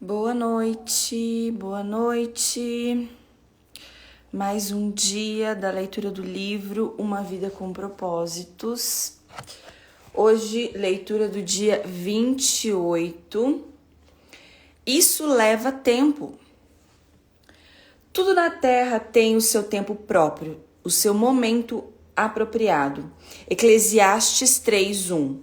Boa noite, boa noite. Mais um dia da leitura do livro Uma Vida com Propósitos. Hoje, leitura do dia 28. Isso leva tempo. Tudo na terra tem o seu tempo próprio, o seu momento apropriado. Eclesiastes 3:1.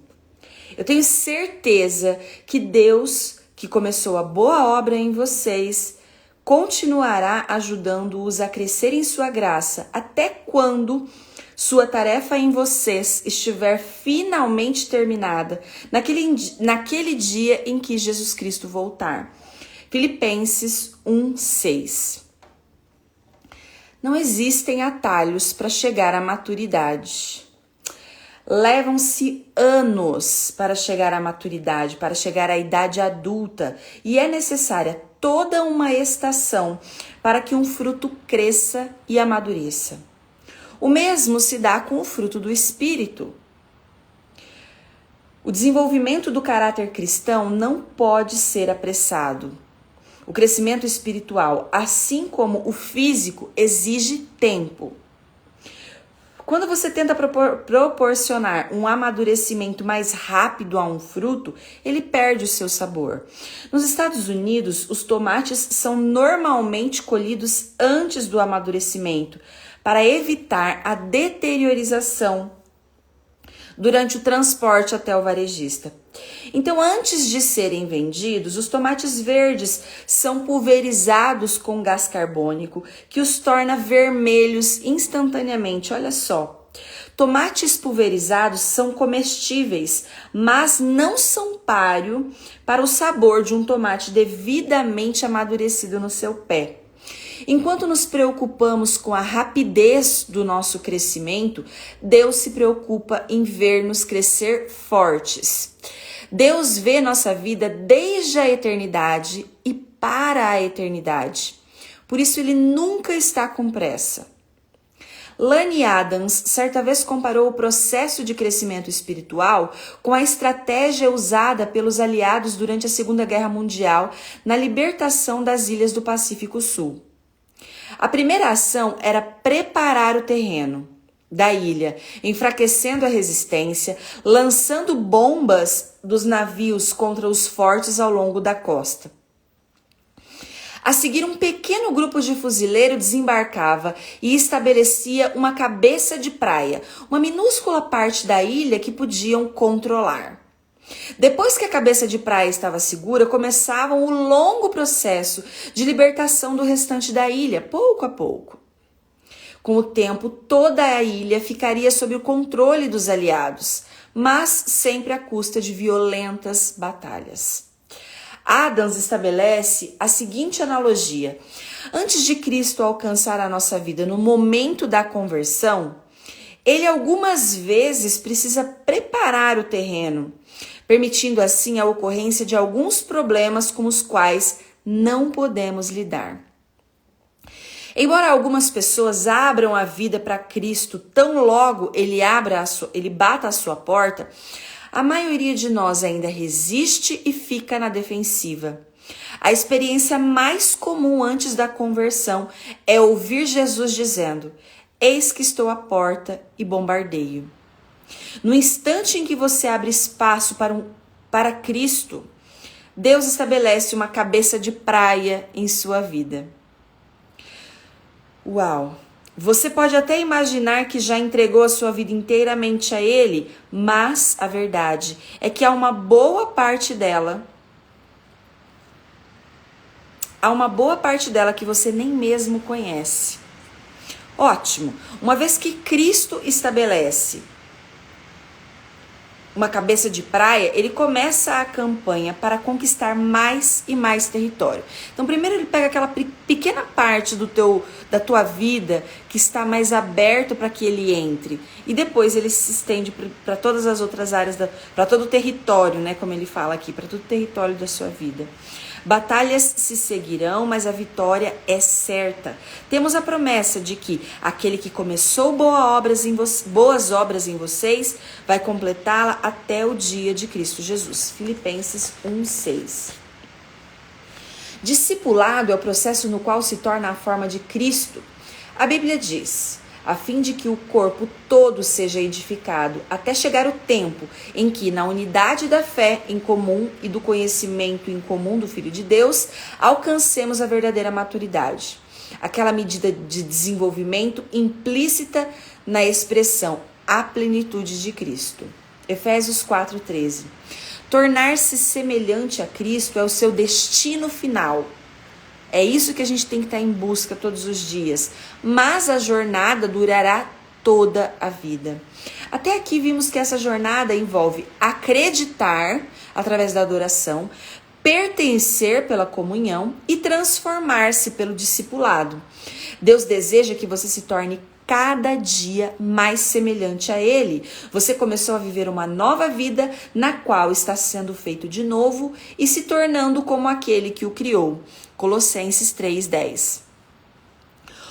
Eu tenho certeza que Deus, que começou a boa obra em vocês, continuará ajudando-os a crescer em sua graça, até quando sua tarefa em vocês estiver finalmente terminada, naquele dia em que Jesus Cristo voltar. Filipenses 1:6. Não existem atalhos para chegar à maturidade. Levam-se anos para chegar à maturidade, para chegar à idade adulta, e é necessária toda uma estação para que um fruto cresça e amadureça. O mesmo se dá com o fruto do Espírito. O desenvolvimento do caráter cristão não pode ser apressado. O crescimento espiritual, assim como o físico, exige tempo. Quando você tenta proporcionar um amadurecimento mais rápido a um fruto, ele perde o seu sabor. Nos Estados Unidos, os tomates são normalmente colhidos antes do amadurecimento, para evitar a deteriorização durante o transporte até o varejista. Então, antes de serem vendidos, os tomates verdes são pulverizados com gás carbônico, que os torna vermelhos instantaneamente. Olha só, tomates pulverizados são comestíveis, mas não são páreo para o sabor de um tomate devidamente amadurecido no seu pé. Enquanto nos preocupamos com a rapidez do nosso crescimento, Deus se preocupa em ver-nos crescer fortes. Deus vê nossa vida desde a eternidade e para a eternidade. Por isso, Ele nunca está com pressa. Lani Adams certa vez comparou o processo de crescimento espiritual com a estratégia usada pelos aliados durante a Segunda Guerra Mundial na libertação das ilhas do Pacífico Sul. A primeira ação era preparar o terreno da ilha, enfraquecendo a resistência, lançando bombas dos navios contra os fortes ao longo da costa. A seguir, um pequeno grupo de fuzileiro desembarcava e estabelecia uma cabeça de praia, uma minúscula parte da ilha que podiam controlar. Depois que a cabeça de praia estava segura, começavam o longo processo de libertação do restante da ilha, pouco a pouco. Com o tempo, toda a ilha ficaria sob o controle dos aliados, mas sempre à custa de violentas batalhas. Adams estabelece a seguinte analogia: antes de Cristo alcançar a nossa vida no momento da conversão, ele algumas vezes precisa preparar o terreno, permitindo assim a ocorrência de alguns problemas com os quais não podemos lidar. Embora algumas pessoas abram a vida para Cristo tão logo ele bata a sua porta, a maioria de nós ainda resiste e fica na defensiva. A experiência mais comum antes da conversão é ouvir Jesus dizendo: "Eis que estou à porta e bombardeio". No instante em que você abre espaço para Cristo, Deus estabelece uma cabeça de praia em sua vida. Uau! Você pode até imaginar que já entregou a sua vida inteiramente a Ele, mas a verdade é que há uma boa parte dela que você nem mesmo conhece. Ótimo! Uma vez que Cristo estabelece uma cabeça de praia, ele começa a campanha para conquistar mais e mais território. Então, primeiro ele pega aquela pequena parte da tua vida que está mais aberto para que ele entre. E depois ele se estende para todas as outras áreas, para todo o território, né, como ele fala aqui, para todo o território da sua vida. Batalhas se seguirão, mas a vitória é certa. Temos a promessa de que aquele que começou boas obras em vocês vai completá-la até o dia de Cristo Jesus. Filipenses 1:6. Discipulado é o processo no qual se torna a forma de Cristo. A Bíblia diz: a fim de que o corpo todo seja edificado, até chegar o tempo em que, na unidade da fé em comum e do conhecimento em comum do Filho de Deus, alcancemos a verdadeira maturidade. Aquela medida de desenvolvimento implícita na expressão a plenitude de Cristo. Efésios 4:13. Tornar-se semelhante a Cristo é o seu destino final. É isso que a gente tem que estar em busca todos os dias. Mas a jornada durará toda a vida. Até aqui vimos que essa jornada envolve acreditar através da adoração, pertencer pela comunhão e transformar-se pelo discipulado. Deus deseja que você se torne cada dia mais semelhante a Ele. Você começou a viver uma nova vida na qual está sendo feito de novo e se tornando como aquele que o criou. Colossenses 3:10.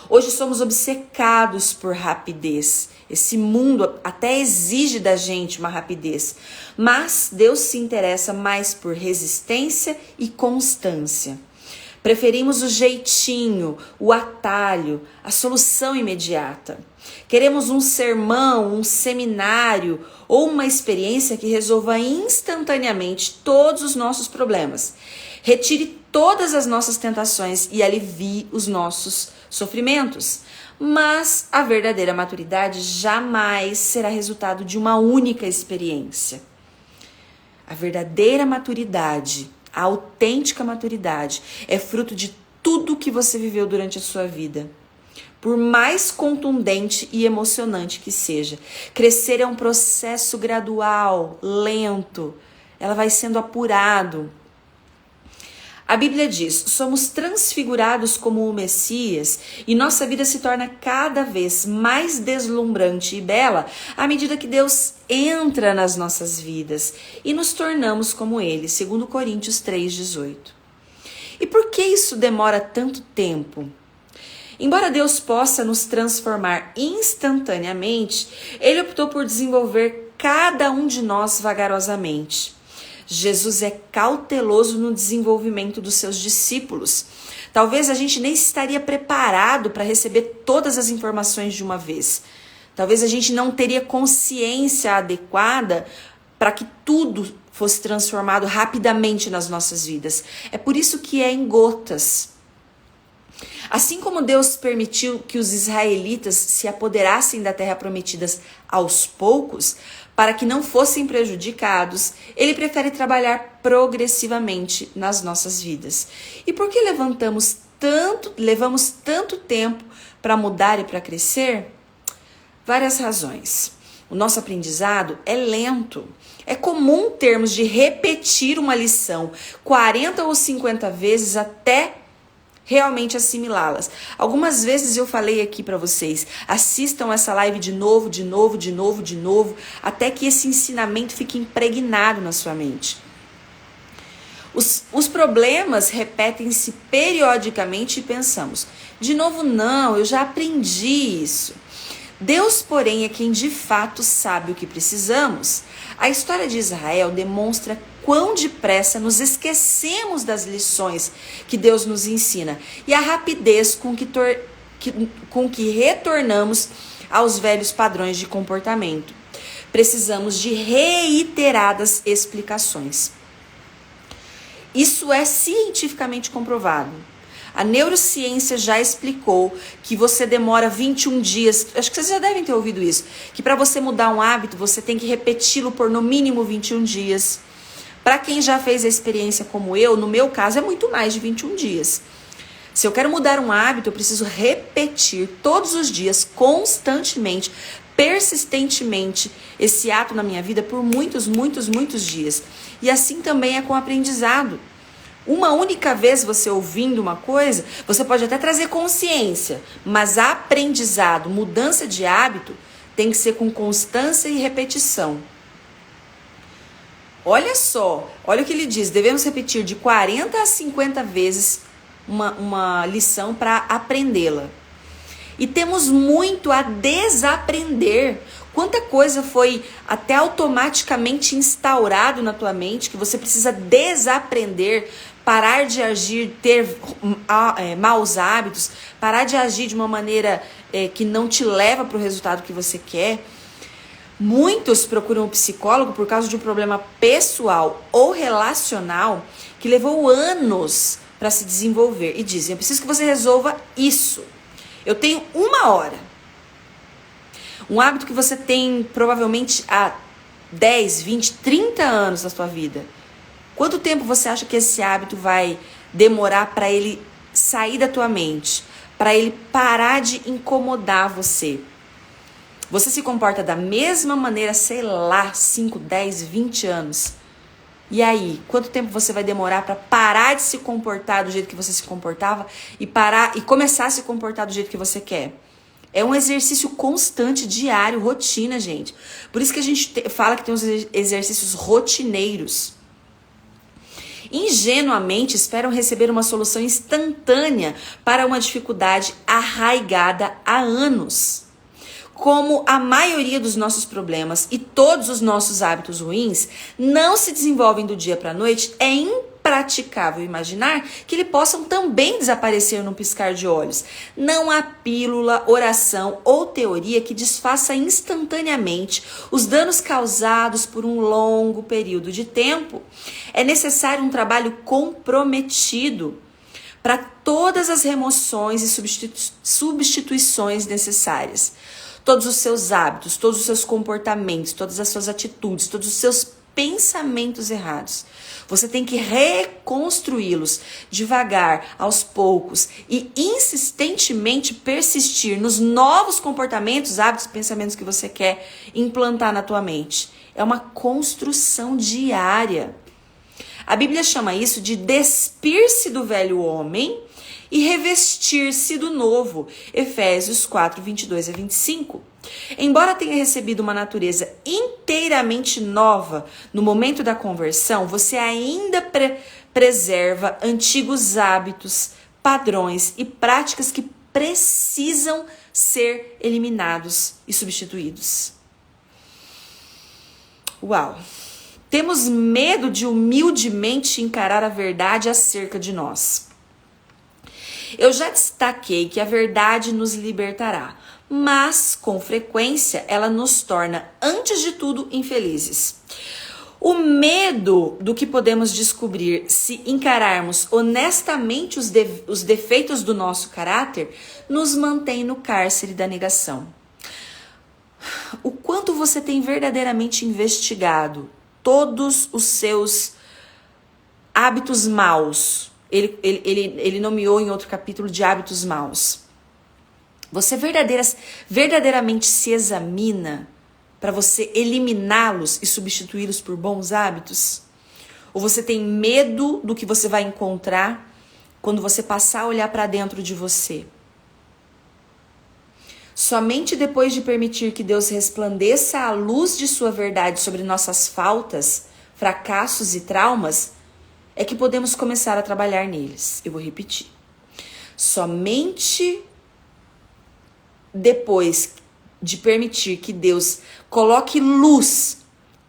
Hoje somos obcecados por rapidez. Esse mundo até exige da gente uma rapidez, mas Deus se interessa mais por resistência e constância. Preferimos o jeitinho, o atalho, a solução imediata. Queremos um sermão, um seminário ou uma experiência que resolva instantaneamente todos os nossos problemas, retire todas as nossas tentações e alivie os nossos sofrimentos. Mas a verdadeira maturidade jamais será resultado de uma única experiência. A verdadeira maturidade, a autêntica maturidade, é fruto de tudo que você viveu durante a sua vida. Por mais contundente e emocionante que seja, crescer é um processo gradual, lento. Ela vai sendo apurado. A Bíblia diz: somos transfigurados como o Messias e nossa vida se torna cada vez mais deslumbrante e bela à medida que Deus entra nas nossas vidas e nos tornamos como Ele, segundo Coríntios 3:18. E por que isso demora tanto tempo? Embora Deus possa nos transformar instantaneamente, Ele optou por desenvolver cada um de nós vagarosamente. Jesus é cauteloso no desenvolvimento dos seus discípulos. Talvez a gente nem estaria preparado para receber todas as informações de uma vez. Talvez a gente não teria consciência adequada para que tudo fosse transformado rapidamente nas nossas vidas. É por isso que é em gotas. Assim como Deus permitiu que os israelitas se apoderassem da terra prometida aos poucos, para que não fossem prejudicados, Ele prefere trabalhar progressivamente nas nossas vidas. E por que levamos tanto tempo para mudar e para crescer? Várias razões. O nosso aprendizado é lento. É comum termos de repetir uma lição 40 ou 50 vezes até realmente assimilá-las. Algumas vezes eu falei aqui para vocês, assistam essa live de novo, até que esse ensinamento fique impregnado na sua mente. Os problemas repetem-se periodicamente e pensamos, de novo não, eu já aprendi isso. Deus, porém, é quem de fato sabe o que precisamos. A história de Israel demonstra quão depressa nos esquecemos das lições que Deus nos ensina e a rapidez com que retornamos aos velhos padrões de comportamento. Precisamos de reiteradas explicações. Isso é cientificamente comprovado. A neurociência já explicou que você demora 21 dias, acho que vocês já devem ter ouvido isso, que para você mudar um hábito, você tem que repeti-lo por no mínimo 21 dias. Para quem já fez a experiência como eu, no meu caso é muito mais de 21 dias. Se eu quero mudar um hábito, eu preciso repetir todos os dias, constantemente, persistentemente, esse ato na minha vida por muitos dias. E assim também é com o aprendizado. Uma única vez você ouvindo uma coisa, você pode até trazer consciência, mas aprendizado, mudança de hábito, tem que ser com constância e repetição. Olha só, olha o que ele diz, devemos repetir de 40 a 50 vezes uma lição para aprendê-la. E temos muito a desaprender Quanta coisa foi até automaticamente instaurado na tua mente que você precisa desaprender, parar de agir, ter maus hábitos, parar de agir de uma maneira que não te leva para o resultado que você quer. Muitos procuram um psicólogo por causa de um problema pessoal ou relacional que levou anos para se desenvolver e dizem: eu preciso que você resolva isso. Eu tenho 1 hora. Um hábito que você tem provavelmente há 10, 20, 30 anos na sua vida. Quanto tempo você acha que esse hábito vai demorar para ele sair da tua mente? Para ele parar de incomodar você? Você se comporta da mesma maneira, sei lá, 5, 10, 20 anos. E aí, quanto tempo você vai demorar para parar de se comportar do jeito que você se comportava e começar a se comportar do jeito que você quer? É um exercício constante, diário, rotina, gente. Por isso que a gente fala que tem os exercícios rotineiros. Ingenuamente esperam receber uma solução instantânea para uma dificuldade arraigada há anos. Como a maioria dos nossos problemas e todos os nossos hábitos ruins não se desenvolvem do dia para a noite, é impraticável imaginar que eles possam também desaparecer num piscar de olhos. Não há pílula, oração ou teoria que desfaça instantaneamente os danos causados por um longo período de tempo. É necessário um trabalho comprometido para todas as remoções e substituições necessárias. Todos os seus hábitos, todos os seus comportamentos, todas as suas atitudes, todos os seus pensamentos errados. Você tem que reconstruí-los devagar, aos poucos e insistentemente persistir nos novos comportamentos, hábitos, pensamentos que você quer implantar na tua mente. É uma construção diária. A Bíblia chama isso de despir-se do velho homem e revestir-se do novo. Efésios 4, 22 a 25. Embora tenha recebido uma natureza inteiramente nova no momento da conversão, você ainda preserva antigos hábitos, padrões e práticas que precisam ser eliminados e substituídos. Uau! Temos medo de humildemente encarar a verdade acerca de nós. Eu já destaquei que a verdade nos libertará, mas, com frequência, ela nos torna, antes de tudo, infelizes. O medo do que podemos descobrir se encararmos honestamente os defeitos do nosso caráter nos mantém no cárcere da negação. O quanto você tem verdadeiramente investigado todos os seus hábitos maus? Ele nomeou em outro capítulo de hábitos maus. Você verdadeiramente se examina para você eliminá-los e substituí-los por bons hábitos? Ou você tem medo do que você vai encontrar quando você passar a olhar para dentro de você? Somente depois de permitir que Deus resplandeça a luz de sua verdade sobre nossas faltas, fracassos e traumas, é que podemos começar a trabalhar neles. Eu vou repetir. Somente depois de permitir que Deus coloque luz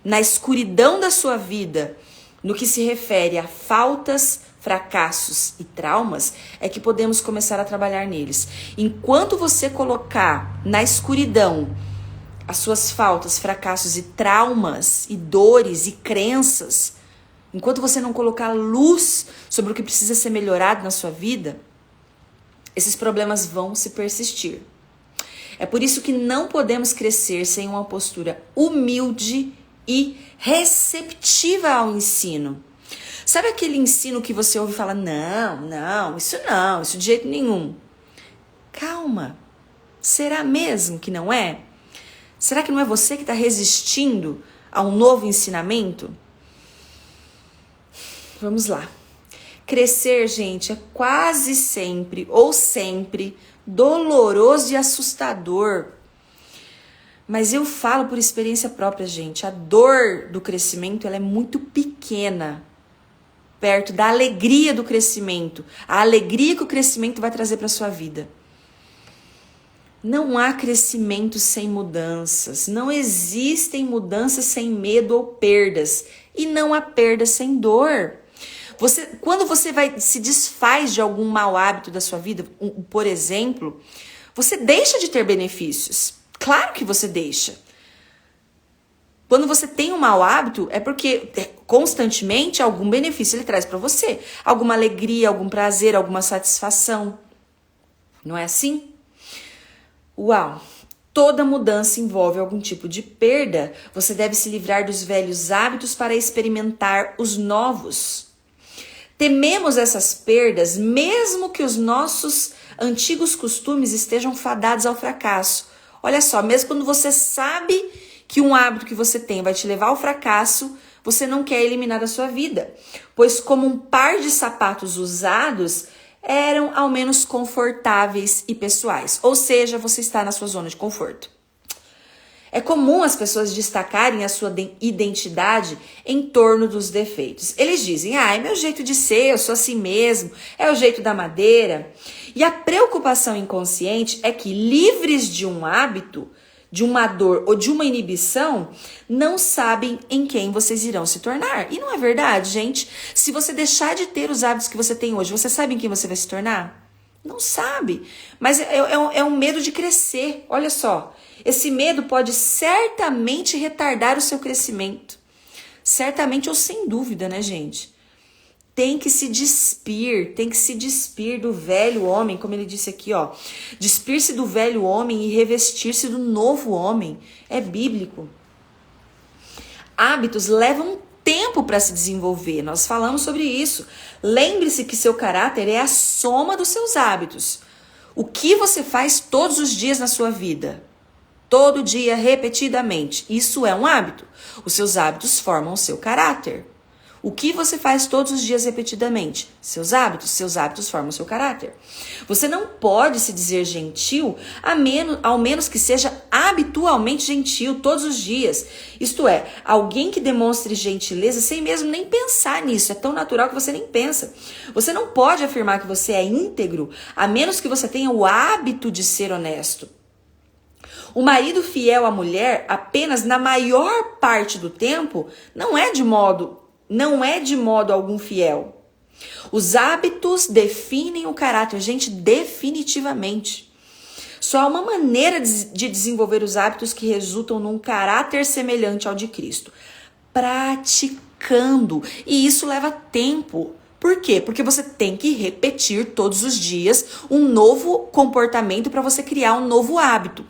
na escuridão da sua vida, no que se refere a faltas, fracassos e traumas, é que podemos começar a trabalhar neles. Enquanto você colocar na escuridão as suas faltas, fracassos e traumas, e dores e crenças, enquanto você não colocar luz sobre o que precisa ser melhorado na sua vida, esses problemas vão se persistir. É por isso que não podemos crescer sem uma postura humilde e receptiva ao ensino. Sabe aquele ensino que você ouve e fala, não, isso de jeito nenhum. Calma, será mesmo que não é? Será que não é você que está resistindo a um novo ensinamento? Vamos lá. Crescer, gente, é quase sempre ou sempre doloroso e assustador. Mas eu falo por experiência própria, gente. A dor do crescimento, ela é muito pequena perto da alegria do crescimento. A alegria que o crescimento vai trazer para sua vida. Não há crescimento sem mudanças, não existem mudanças sem medo ou perdas, e não há perda sem dor. Quando você se desfaz de algum mau hábito da sua vida, por exemplo, você deixa de ter benefícios. Claro que você deixa. Quando você tem um mau hábito, é porque constantemente algum benefício ele traz para você. Alguma alegria, algum prazer, alguma satisfação. Não é assim? Uau! Toda mudança envolve algum tipo de perda. Você deve se livrar dos velhos hábitos para experimentar os novos. Tememos essas perdas, mesmo que os nossos antigos costumes estejam fadados ao fracasso. Olha só, mesmo quando você sabe que um hábito que você tem vai te levar ao fracasso, você não quer eliminar da sua vida. Pois como um par de sapatos usados, eram ao menos confortáveis e pessoais. Ou seja, você está na sua zona de conforto. É comum as pessoas destacarem a sua identidade em torno dos defeitos. Eles dizem, é meu jeito de ser, eu sou assim mesmo, é o jeito da madeira. E a preocupação inconsciente é que, livres de um hábito, de uma dor ou de uma inibição, não sabem em quem vocês irão se tornar. E não é verdade, gente? Se você deixar de ter os hábitos que você tem hoje, você sabe em quem você vai se tornar? Não sabe. Mas é um medo de crescer. Olha só. Esse medo pode certamente retardar o seu crescimento. Certamente ou sem dúvida, né, gente? Tem que se despir do velho homem, como ele disse aqui, ó. Despir-se do velho homem e revestir-se do novo homem. É bíblico. Hábitos levam tempo para se desenvolver. Nós falamos sobre isso. Lembre-se que seu caráter é a soma dos seus hábitos. O que você faz todos os dias na sua vida? Todo dia, repetidamente. Isso é um hábito. Os seus hábitos formam o seu caráter. O que você faz todos os dias repetidamente? Seus hábitos formam o seu caráter. Você não pode se dizer gentil ao menos que seja habitualmente gentil todos os dias. Isto é, alguém que demonstre gentileza sem mesmo nem pensar nisso. É tão natural que você nem pensa. Você não pode afirmar que você é íntegro a menos que você tenha o hábito de ser honesto. O marido fiel à mulher apenas na maior parte do tempo não é de modo algum fiel. Os hábitos definem o caráter, gente, definitivamente. Só há uma maneira de desenvolver os hábitos que resultam num caráter semelhante ao de Cristo. Praticando. E isso leva tempo. Por quê? Porque você tem que repetir todos os dias um novo comportamento para você criar um novo hábito.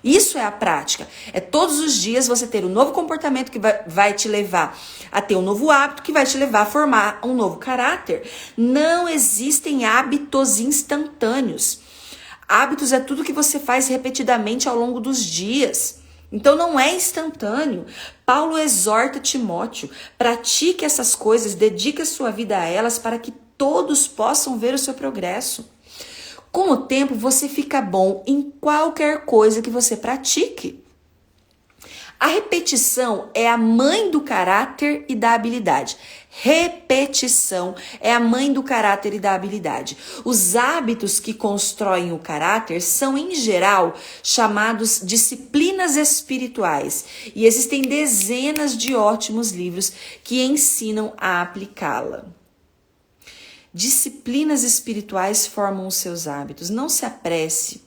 Isso é a prática. É todos os dias você ter um novo comportamento que vai te levar a ter um novo hábito, que vai te levar a formar um novo caráter. Não existem hábitos instantâneos. Hábitos é tudo que você faz repetidamente ao longo dos dias. Então não é instantâneo. Paulo exorta Timóteo, pratique essas coisas, dedique a sua vida a elas para que todos possam ver o seu progresso. Com o tempo, você fica bom em qualquer coisa que você pratique. A repetição é a mãe do caráter e da habilidade. Repetição é a mãe do caráter e da habilidade. Os hábitos que constroem o caráter são, em geral, chamados disciplinas espirituais. E existem dezenas de ótimos livros que ensinam a aplicá-la. Disciplinas espirituais formam os seus hábitos. Não se apresse.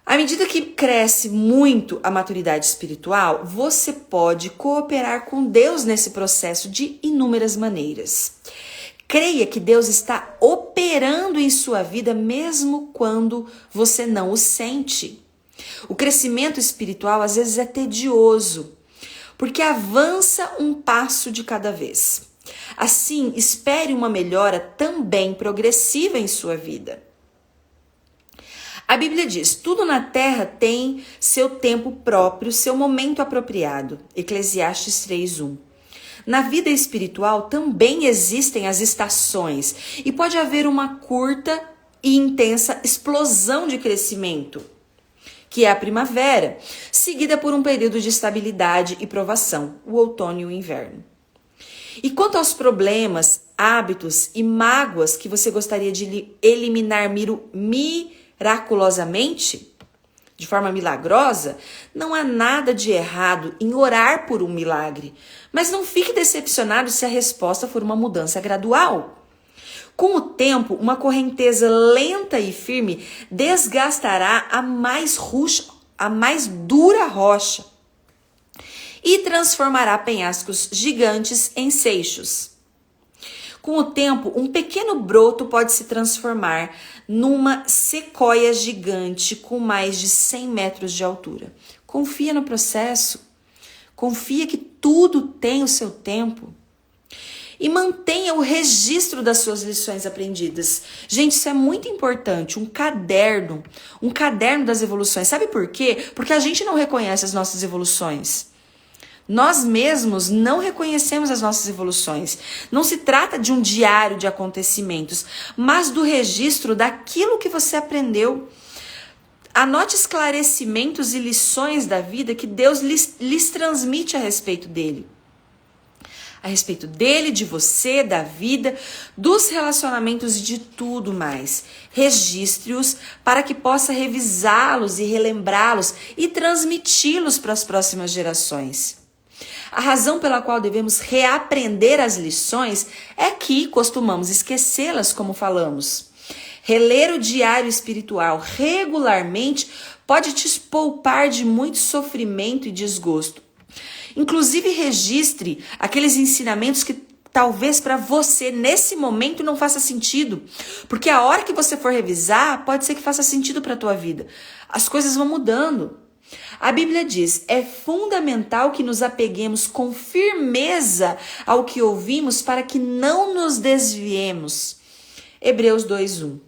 À medida que cresce muito a maturidade espiritual, você pode cooperar com Deus nesse processo de inúmeras maneiras. Creia que Deus está operando em sua vida mesmo quando você não o sente. O crescimento espiritual às vezes é tedioso, porque avança um passo de cada vez. Assim, espere uma melhora também progressiva em sua vida. A Bíblia diz, tudo na terra tem seu tempo próprio, seu momento apropriado. Eclesiastes 3:1. Na vida espiritual também existem as estações e pode haver uma curta e intensa explosão de crescimento, que é a primavera, seguida por um período de estabilidade e provação, o outono e o inverno. E quanto aos problemas, hábitos e mágoas que você gostaria de eliminar miraculosamente, de forma milagrosa, não há nada de errado em orar por um milagre. Mas não fique decepcionado se a resposta for uma mudança gradual. Com o tempo, uma correnteza lenta e firme desgastará a mais dura rocha e transformará penhascos gigantes em seixos. Com o tempo, um pequeno broto pode se transformar numa sequoia gigante com mais de 100 metros de altura. Confia no processo. Confia que tudo tem o seu tempo. E mantenha o registro das suas lições aprendidas. Gente, isso é muito importante. Um caderno das evoluções. Sabe por quê? Porque a gente não reconhece as nossas evoluções. Nós mesmos não reconhecemos as nossas evoluções. Não se trata de um diário de acontecimentos, mas do registro daquilo que você aprendeu. Anote esclarecimentos e lições da vida que Deus lhes transmite a respeito dele. A respeito dele, de você, da vida, dos relacionamentos e de tudo mais. Registre-os para que possa revisá-los e relembrá-los e transmiti-los para as próximas gerações. A razão pela qual devemos reaprender as lições é que costumamos esquecê-las, como falamos. Reler o diário espiritual regularmente pode te poupar de muito sofrimento e desgosto. Inclusive, registre aqueles ensinamentos que talvez para você, nesse momento, não faça sentido. Porque a hora que você for revisar, pode ser que faça sentido para a tua vida. As coisas vão mudando. A Bíblia diz, é fundamental que nos apeguemos com firmeza ao que ouvimos para que não nos desviemos. Hebreus 2:1.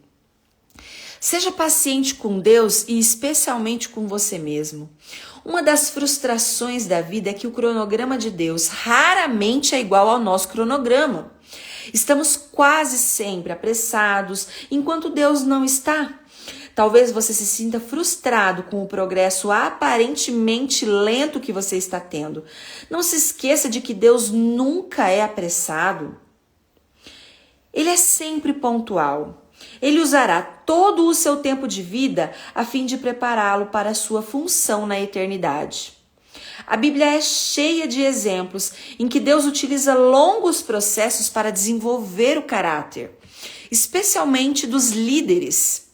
Seja paciente com Deus e especialmente com você mesmo. Uma das frustrações da vida é que o cronograma de Deus raramente é igual ao nosso cronograma. Estamos quase sempre apressados, enquanto Deus não está. Talvez você se sinta frustrado com o progresso aparentemente lento que você está tendo. Não se esqueça de que Deus nunca é apressado. Ele é sempre pontual. Ele usará todo o seu tempo de vida a fim de prepará-lo para a sua função na eternidade. A Bíblia é cheia de exemplos em que Deus utiliza longos processos para desenvolver o caráter, especialmente dos líderes.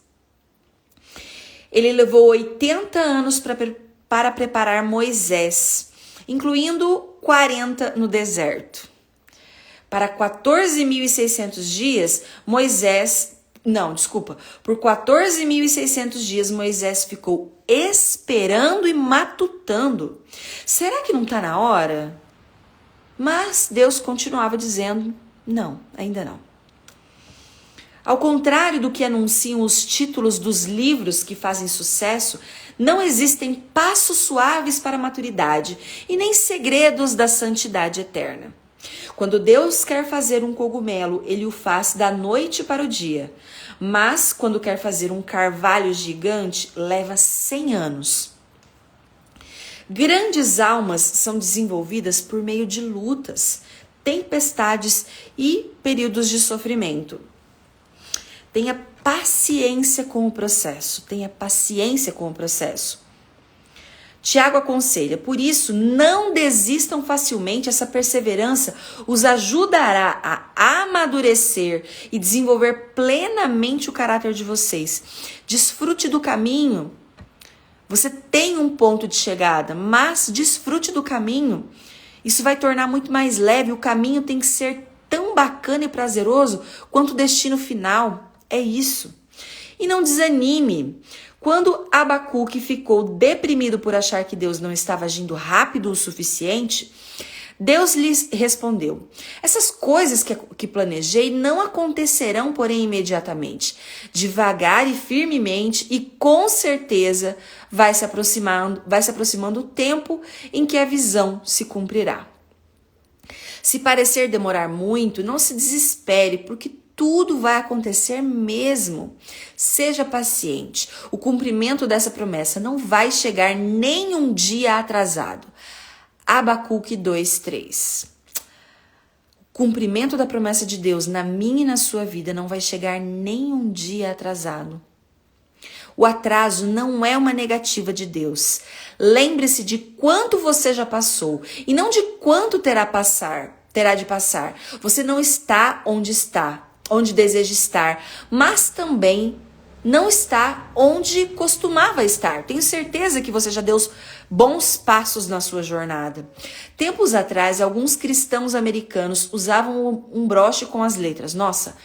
Ele levou 80 anos para preparar Moisés, incluindo 40 no deserto. Para 14.600 dias, por 14.600 dias Moisés ficou esperando e matutando. Será que não está na hora? Mas Deus continuava dizendo, não, ainda não. Ao contrário do que anunciam os títulos dos livros que fazem sucesso, não existem passos suaves para a maturidade e nem segredos da santidade eterna. Quando Deus quer fazer um cogumelo, ele o faz da noite para o dia. Mas quando quer fazer um carvalho gigante, leva 100 anos. Grandes almas são desenvolvidas por meio de lutas, tempestades e períodos de sofrimento. Tenha paciência com o processo. Tiago aconselha, por isso, não desistam facilmente, essa perseverança os ajudará a amadurecer e desenvolver plenamente o caráter de vocês. Desfrute do caminho. Você tem um ponto de chegada, mas desfrute do caminho. Isso vai tornar muito mais leve. O caminho tem que ser tão bacana e prazeroso quanto o destino final. É isso. E não desanime. Quando Abacuque ficou deprimido por achar que Deus não estava agindo rápido o suficiente, Deus lhes respondeu: essas coisas que planejei não acontecerão, porém, imediatamente. Devagar e firmemente, e com certeza vai se aproximando o tempo em que a visão se cumprirá. Se parecer demorar muito, não se desespere, porque tudo vai acontecer mesmo. Seja paciente. O cumprimento dessa promessa não vai chegar nem um dia atrasado. Abacuque 2:3. O cumprimento da promessa de Deus na minha e na sua vida não vai chegar nem um dia atrasado. O atraso não é uma negativa de Deus. Lembre-se de quanto você já passou e não de quanto terá de passar. Você não está, onde deseja estar, mas também não está onde costumava estar. Tenho certeza que você já deu bons passos na sua jornada. Tempos atrás, alguns cristãos americanos usavam um broche com as letras. Nossa,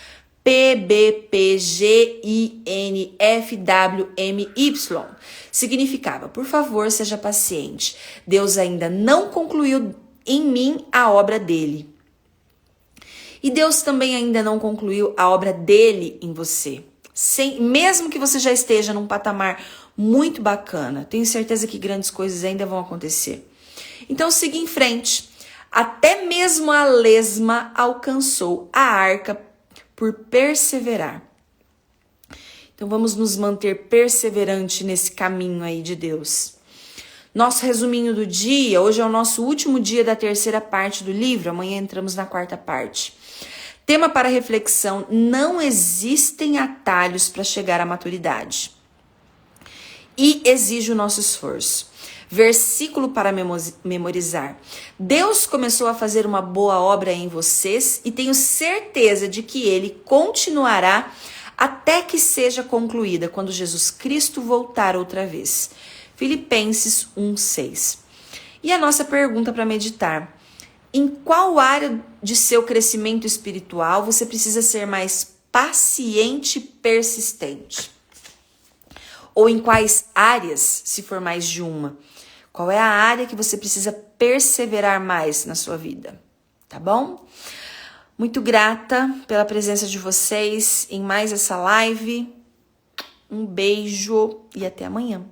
PBPGINFWMY. Significava, por favor, seja paciente. Deus ainda não concluiu em mim a obra dele. E Deus também ainda não concluiu a obra dele em você. Mesmo que você já esteja num patamar muito bacana, tenho certeza que grandes coisas ainda vão acontecer. Então siga em frente. Até mesmo a lesma alcançou a arca por perseverar. Então vamos nos manter perseverante nesse caminho aí de Deus. Nosso resuminho do dia, hoje é o nosso último dia da terceira parte do livro, amanhã entramos na quarta parte. Tema para reflexão: não existem atalhos para chegar à maturidade. E exige o nosso esforço. Versículo para memorizar. Deus começou a fazer uma boa obra em vocês e tenho certeza de que Ele continuará até que seja concluída quando Jesus Cristo voltar outra vez. Filipenses 1:6. E a nossa pergunta para meditar: em qual área de seu crescimento espiritual você precisa ser mais paciente e persistente? Ou em quais áreas, se for mais de uma? Qual é a área que você precisa perseverar mais na sua vida? Tá bom? Muito grata pela presença de vocês em mais essa live. Um beijo e até amanhã.